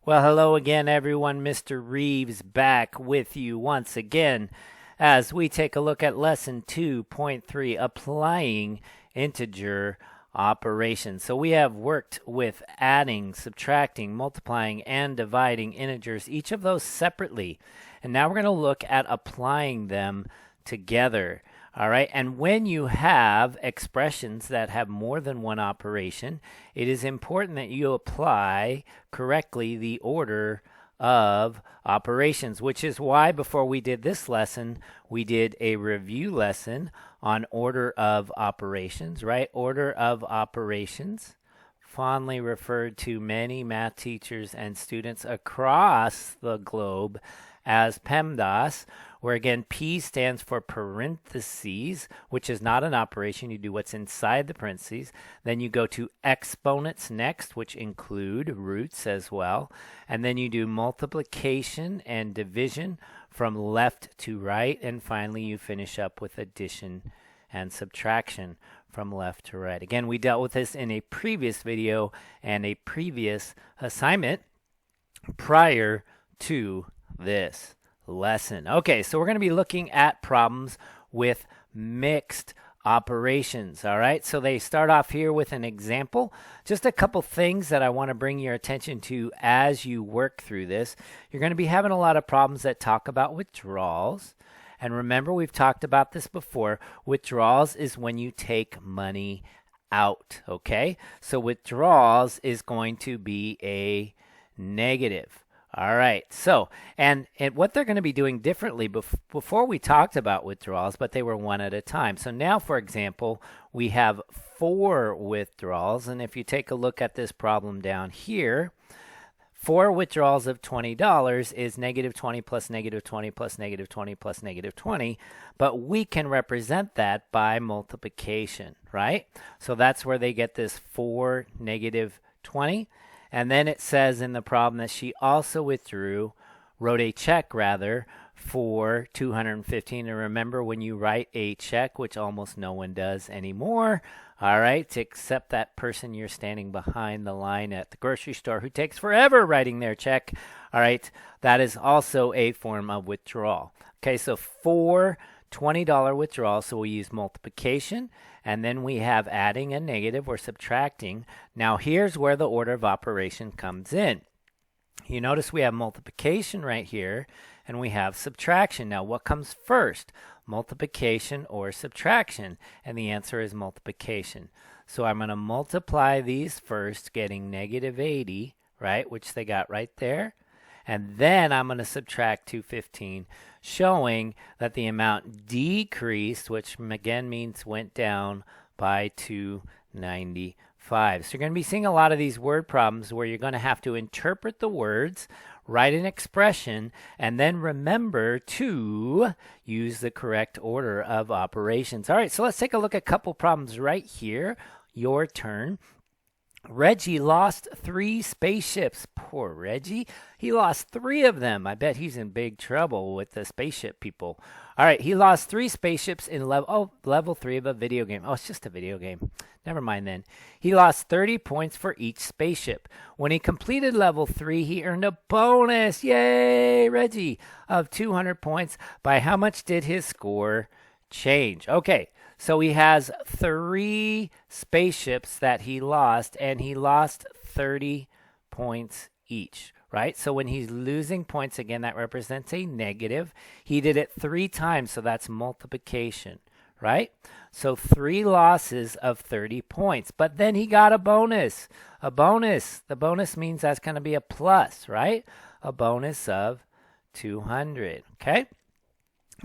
Well, hello again, everyone. Mr. Reeves back with you once again as we take a look at lesson 2.3, applying integer operations. So we have worked with adding, subtracting, multiplying, and dividing integers, each of those separately. And now we're going to look at applying them together. All right, and when you have expressions that have more than one operation, it is important that you apply correctly the order of operations, which is why before we did this lesson, we did a review lesson on order of operations, right? Order of operations, fondly referred to many math teachers and students across the globe as PEMDAS, where again P stands for parentheses, which is not an operation. You do what's inside the parentheses. Then you go to exponents next, which include roots as well. And then you do multiplication and division from left to right. And finally, you finish up with addition and subtraction from left to right. Again, we dealt with this in a previous video and a previous assignment prior to this lesson. Okay, so we're going to be looking at problems with mixed operations. All right, so they start off here with an example. Just a couple things that I want to bring your attention to as you work through this. You're going to be having a lot of problems that talk about withdrawals. And remember, we've talked about this before. Withdrawals is when you take money out. Okay, so withdrawals is going to be a negative. All right, so, and what they're going to be doing differently, before we talked about withdrawals, but they were one at a time. So now, for example, we have 4 withdrawals, and if you take a look at this problem down here, 4 withdrawals of $20 is negative 20 plus negative 20 plus negative 20 plus negative 20, but we can represent that by multiplication, right? So that's where they get this 4 negative 20. And then it says in the problem that she also wrote a check rather, for $215. And remember, when you write a check, which almost no one does anymore, all right, except that person you're standing behind the line at the grocery store who takes forever writing their check, all right, that is also a form of withdrawal. Okay, so for $20 withdrawal, so we use multiplication, and then we have adding a negative or subtracting. Now here's where the order of operation comes in. You notice we have multiplication right here, and we have subtraction. Now what comes first, multiplication or subtraction? And the answer is multiplication. So I'm going to multiply these first, getting negative 80, right, which they got right there. And then I'm going to subtract 215, showing that the amount decreased, which again means went down by 295. So you're going to be seeing a lot of these word problems where you're going to have to interpret the words, write an expression, and then remember to use the correct order of operations. All right, so let's take a look at a couple problems right here. Your turn. Reggie lost 3 spaceships. Poor Reggie. He lost 3 of them. I bet he's in big trouble with the spaceship people. All right, he lost 3 spaceships in level 3 of a video game. Oh, it's just a video game. Never mind then. He lost 30 points for each spaceship. When he completed level 3, he earned a bonus. Yay, Reggie, of 200 points. By how much did his score change? Okay. So he has 3 spaceships that he lost, and he lost 30 points each, right? So when he's losing points, again, that represents a negative. He did it 3 times, so that's multiplication, right? So 3 losses of 30 points, but then he got a bonus. A bonus. The bonus means that's going to be a plus, right? A bonus of 200, okay?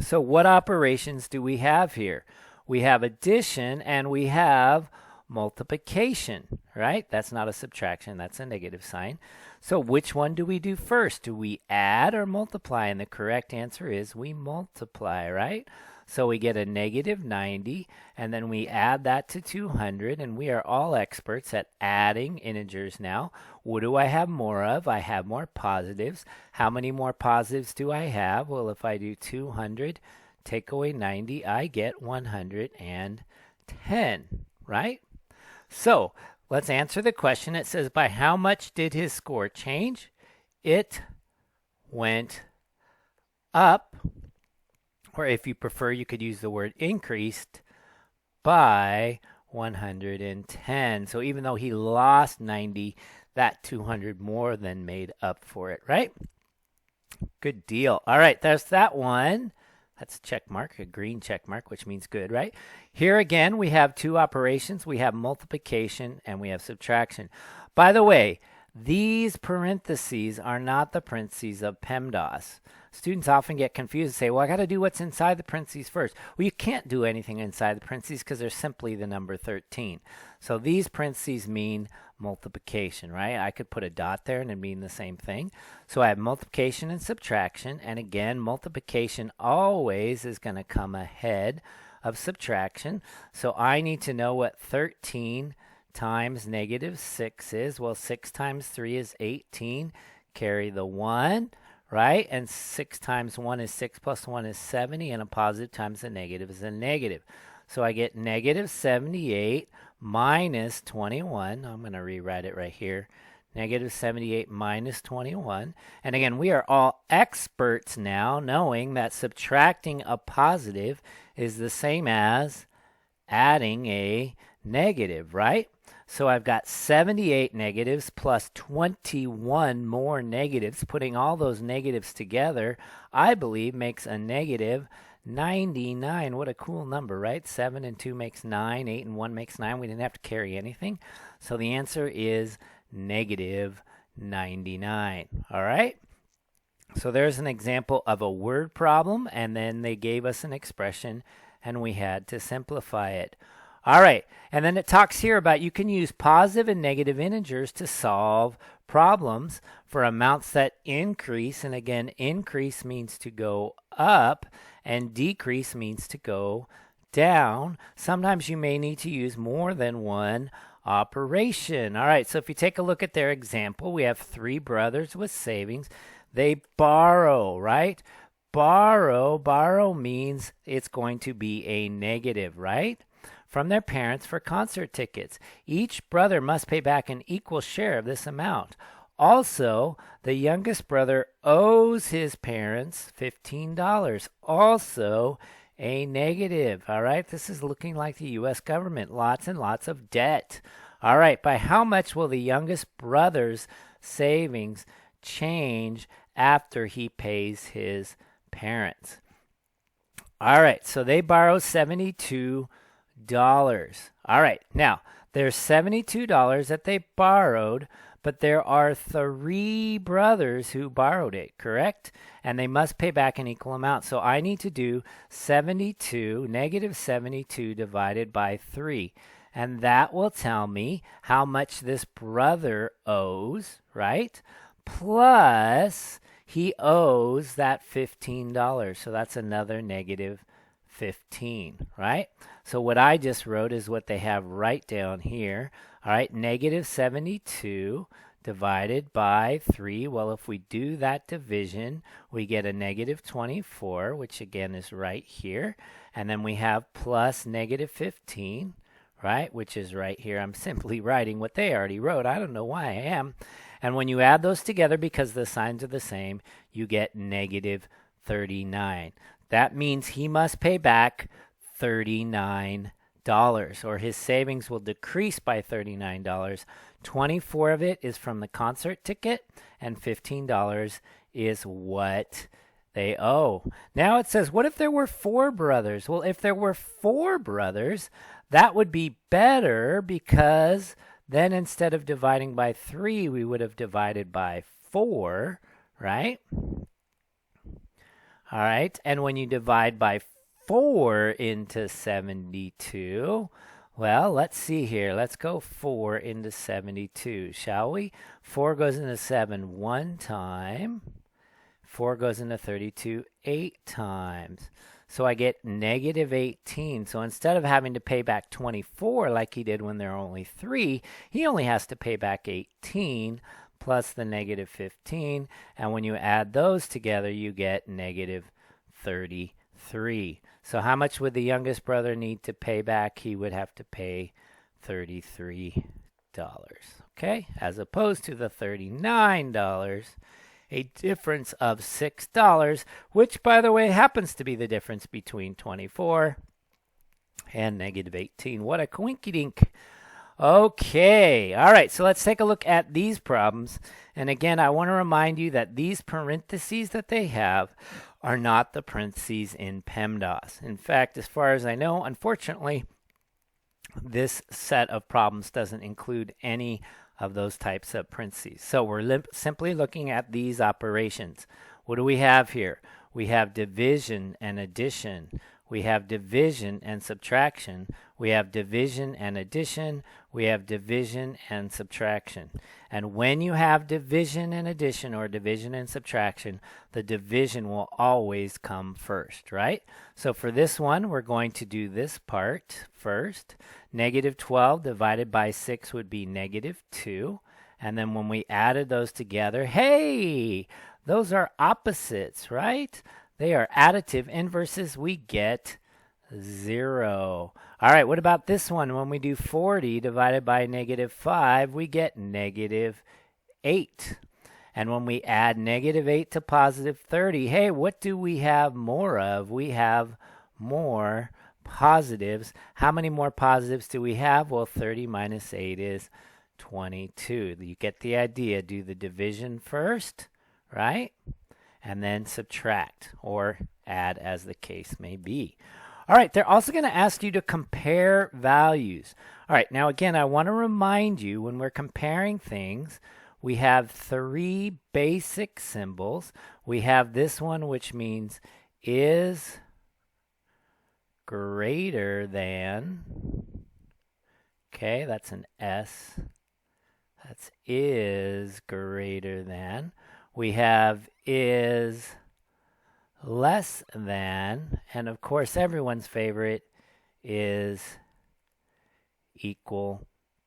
So what operations do we have here? We have addition and we have multiplication, right? That's not a subtraction, that's a negative sign. So which one do we do first? Do we add or multiply? And the correct answer is we multiply, right? So we get a negative 90, and then we add that to 200, and we are all experts at adding integers now. What do I have more of? I have more positives. How many more positives do I have? Well, if I do 200, take away 90, I get 110, right? So let's answer the question. It says, by how much did his score change? it went up, or if you prefer, you could use the word increased by 110. So even though he lost 90, that 200 more than made up for it, right? Good deal. All right, there's that one. That's a check mark, a green check mark, which means good, right? Here again, we have two operations. We have multiplication and we have subtraction. By the way, these parentheses are not the parentheses of PEMDAS. Students often get confused and say, well, I got to do what's inside the parentheses first. Well, you can't do anything inside the parentheses because they're simply the number 13. So these parentheses mean multiplication, right? I could put a dot there and it mean the same thing. So I have multiplication and subtraction. And again, multiplication always is going to come ahead of subtraction. So I need to know what 13 times negative 6 is. Well, 6 times 3 is 18. Carry the 1. Right? And 6 times 1 is 6 plus 1 is 70, and a positive times a negative is a negative. So I get negative 78 minus 21. I'm going to rewrite it right here. Negative 78 minus 21. And again, we are all experts now knowing that subtracting a positive is the same as adding a negative, right? So I've got 78 negatives plus 21 more negatives. Putting all those negatives together, I believe, makes a negative 99. What a cool number, right? 7 and 2 makes 9. 8 and 1 makes 9. We didn't have to carry anything. So the answer is negative 99. All right? So there's an example of a word problem, and then they gave us an expression, and we had to simplify it. All right, and then it talks here about you can use positive and negative integers to solve problems for amounts that increase. And again, increase means to go up, and decrease means to go down. Sometimes you may need to use more than one operation. All right, so if you take a look at their example, we have 3 brothers with savings. They borrow, right? Borrow means it's going to be a negative, right? From their parents for concert tickets. Each brother must pay back an equal share of this amount. Also, the youngest brother owes his parents $15. Also, a negative. All right, this is looking like the U.S. government. Lots and lots of debt. All right, by how much will the youngest brother's savings change after he pays his parents? All right, so they borrow $72. All right, now there's $72 that they borrowed, but there are 3 brothers who borrowed it, correct? And they must pay back an equal amount. So I need to do negative 72 divided by 3. And that will tell me how much this brother owes, right? Plus, he owes that $15. So that's another negative 15, right? So what I just wrote is what they have right down here. All right, negative 72 divided by 3. Well, if we do that division, we get a negative 24, which again is right here. And then we have plus negative 15, right, which is right here. I'm simply writing what they already wrote. I don't know why I am. And when you add those together, because the signs are the same, you get negative 39. That means he must pay back $39, or his savings will decrease by $39. 24 of it is from the concert ticket, and $15 is what they owe. Now it says, what if there were 4 brothers? Well, if there were 4 brothers, that would be better, because then instead of dividing by 3, we would have divided by 4, right? All right, and when you divide by 4 into 72, well, let's see here. Let's go 4 into 72, shall we? 4 goes into 7 1 time. 4 goes into 32 8 times. So I get negative 18. So instead of having to pay back 24 like he did when there are only 3, he only has to pay back 18 plus the negative 15. And when you add those together, you get negative 33. So how much would the youngest brother need to pay back? He would have to pay $33, okay, as opposed to the $39 a difference of $6, which, by the way, happens to be the difference between 24 and negative 18. What a coinkydink. Okay, all right, so let's take a look at these problems. And again, I want to remind you that these parentheses that they have are not the parentheses in PEMDAS. In fact, as far as I know, unfortunately, this set of problems doesn't include any of those types of parentheses. So we're simply looking at these operations. What do we have here? We have division and addition. We have division and subtraction. We have division and addition. We have division and subtraction. And when you have division and addition or division and subtraction, the division will always come first, right? So for this one, we're going to do this part first. Negative 12 divided by 6 would be negative 2. And then when we added those together, hey, those are opposites, right? They are additive inverses. We get 0. All right, what about this one? When we do 40 divided by negative 5, we get negative 8. And when we add negative 8 to positive 30, hey, what do we have more of? We have more positives. How many more positives do we have? Well, 30 minus 8 is 22. You get the idea. Do the division first, right? And then subtract or add as the case may be. All right, they're also going to ask you to compare values. All right, now again, I want to remind you when we're comparing things, we have 3 basic symbols. We have this one, which means is greater than. Okay, that's an S. That's is greater than. We have is less than, and of course everyone's favorite is equal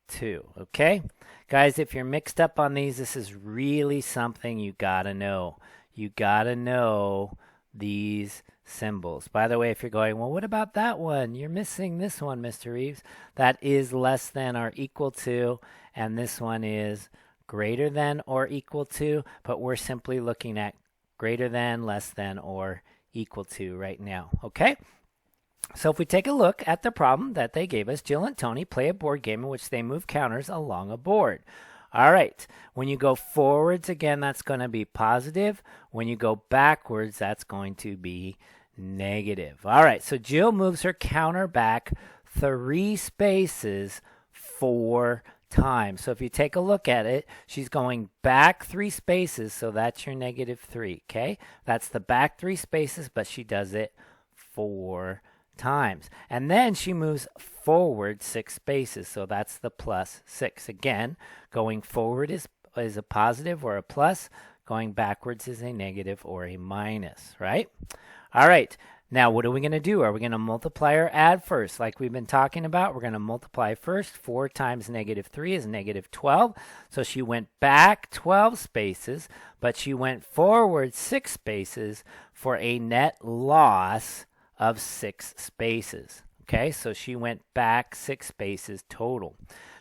to. Okay, guys, if you're mixed up on these, this is really something you gotta know. You gotta know these symbols. By the way, if you're going, well, what about that one? You're missing this one, Mr. Reeves. That is less than or equal to, and this one is greater than or equal to, but we're simply looking at greater than, less than, or equal to right now, okay? So if we take a look at the problem that they gave us, Jill and Tony play a board game in which they move counters along a board. All right, when you go forwards, again, that's going to be positive. When you go backwards, that's going to be negative. All right, so Jill moves her counter back 3 spaces 4 times. So if you take a look at it, she's going back 3 spaces, so that's your negative 3, okay? That's the back 3 spaces, but she does it 4 times. And then she moves forward 6 spaces, so that's the plus 6. Again, going forward is a positive or a plus. Going backwards is a negative or a minus, right? All right. Now, what are we going to do? Are we going to multiply or add first? Like we've been talking about, we're going to multiply first. 4 times negative 3 is negative 12. So she went back 12 spaces, but she went forward 6 spaces for a net loss of 6 spaces. Okay, so she went back 6 spaces total.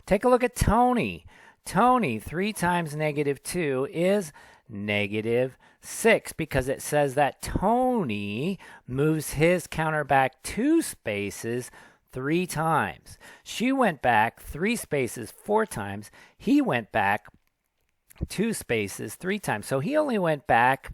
Take a look at Tony. Tony, 3 times negative 2 is negative 6 because it says that Tony moves his counter back 2 spaces 3 times. She went back 3 spaces 4 times. He went back 2 spaces 3 times. So he only went back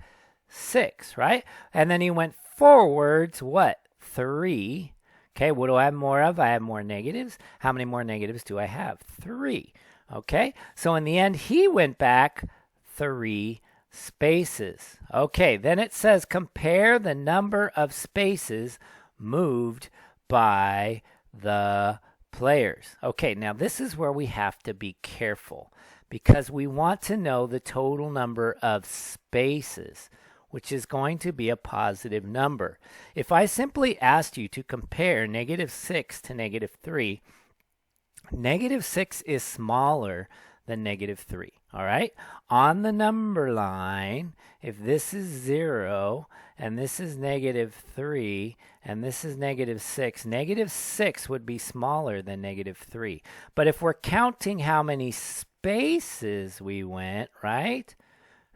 6, right? And then he went forwards, what? 3. Okay, what do I have more of? I have more negatives. How many more negatives do I have? 3. Okay, so in the end, he went back 3 spaces. Okay, then it says compare the number of spaces moved by the players. Okay, now this is where we have to be careful because we want to know the total number of spaces, which is going to be a positive number. If I simply asked you to compare negative 6 to negative 3, negative 6 is smaller than negative 3. All right? On the number line, if this is 0 and this is negative 3 and this is negative 6, negative 6 would be smaller than negative 3. But if we're counting how many spaces we went, right?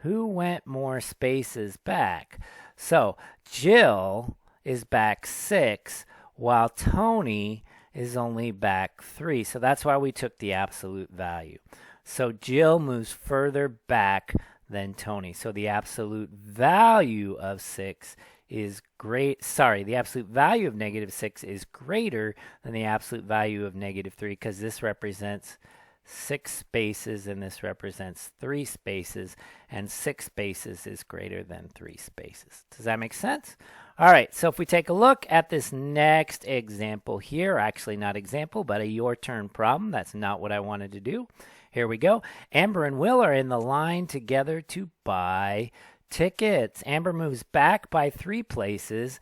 Who went more spaces back? So Jill is back 6, while Tony is only back 3. So that's why we took the absolute value. So Jill moves further back than Tony. So the absolute value of 6 is the absolute value of -6 is greater than the absolute value of -3 because this represents 6 spaces and this represents 3 spaces, and 6 spaces is greater than 3 spaces. Does that make sense? All right, so if we take a look at this next example here, actually not example, but a your turn problem. That's not what I wanted to do. Here we go. Amber and Will are in the line together to buy tickets. Amber moves back by 3 places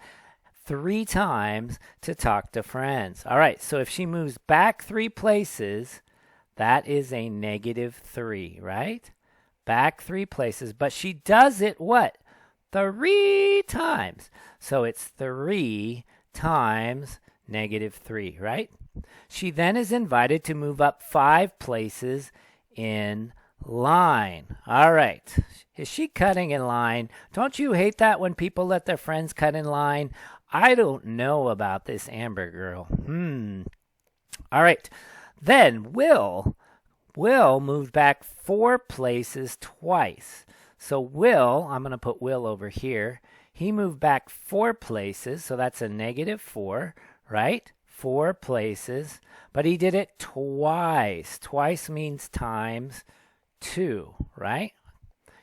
3 times to talk to friends. All right, so if she moves back 3 places, that is a -3, right? Back 3 places, but she does it what? 3 times. So it's 3 times -3, right? She then is invited to move up 5 places in line. All right. Is she cutting in line? Don't you hate that when people let their friends cut in line? I don't know about this Amber girl. All right. Then Will moved back 4 places twice. So Will, I'm going to put Will over here. He moved back 4 places, so that's a -4, right? 4 places, but he did it twice. Twice means times 2, right?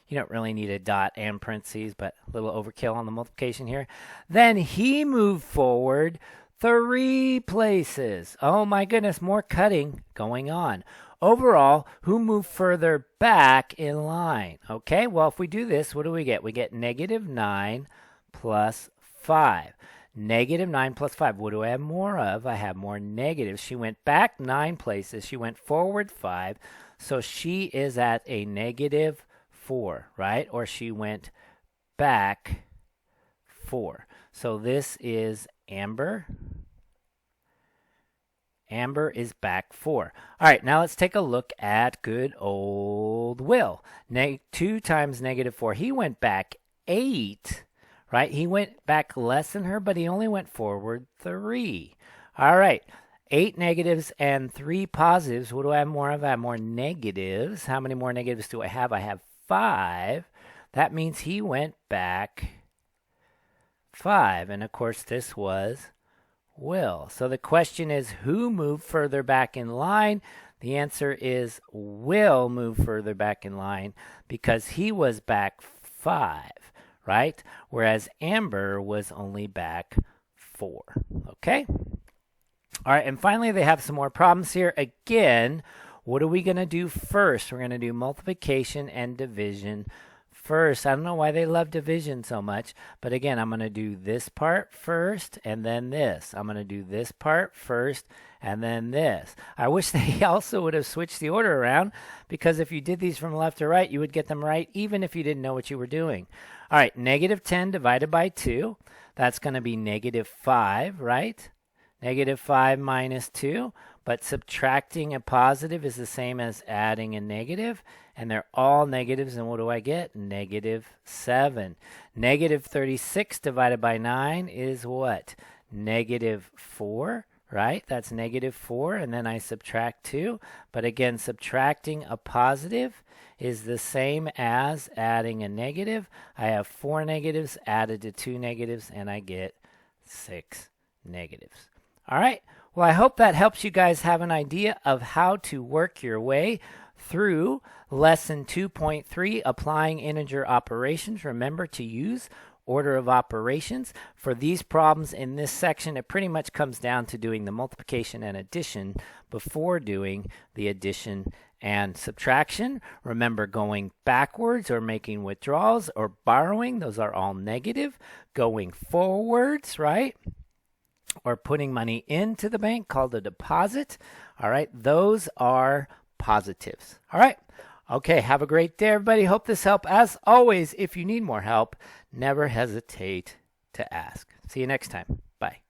You don't really need a dot and parentheses, but a little overkill on the multiplication here. Then he moved forward 3 places. Oh my goodness, more cutting going on. Overall, who moved further back in line? Okay, well, if we do this, what do we get? We get -9 plus 5. -9 plus 5. What do I have more of? I have more negatives. She went back 9 places. She went forward 5. So she is at a -4, right? Or she went back 4. So this is Amber. Amber is back 4. All right, now let's take a look at good old Will. 2 times -4. He went back 8, right? He went back less than her, but he only went forward 3. All right, 8 negatives and 3 positives. What do I have more of? I have more negatives. How many more negatives do I have? I have 5. That means he went back 5. And of course, this was Will. So the question is, who moved further back in line? The answer is Will moved further back in line because he was back 5, right? Whereas Amber was only back 4. Okay? All right, and finally they have some more problems here. Again, what are we going to do first? We're going to do multiplication and division first. I don't know why they love division so much, but again, I'm going to do this part first and then this. I'm going to do this part first and then this. I wish they also would have switched the order around, because if you did these from left to right, you would get them right even if you didn't know what you were doing. All right, -10 divided by 2. That's going to be -5, right? -5 minus 2. But subtracting a positive is the same as adding a negative, and they're all negatives, and what do I get? -7. -36 divided by 9 is what? -4, right? That's -4, and then I subtract 2. But again, subtracting a positive is the same as adding a negative. I have 4 negatives added to 2 negatives, and I get 6 negatives. All right. Well, I hope that helps you guys have an idea of how to work your way through Lesson 2.3, Applying Integer Operations. Remember to use order of operations. For these problems in this section, it pretty much comes down to doing the multiplication and addition before doing the addition and subtraction. Remember, going backwards or making withdrawals or borrowing, those are all negative. Going forwards, right? Or putting money into the bank, called a deposit. All right, those are positives. All right, okay, have a great day, everybody. Hope this helped. As always, if you need more help, never hesitate to ask. See you next time. Bye.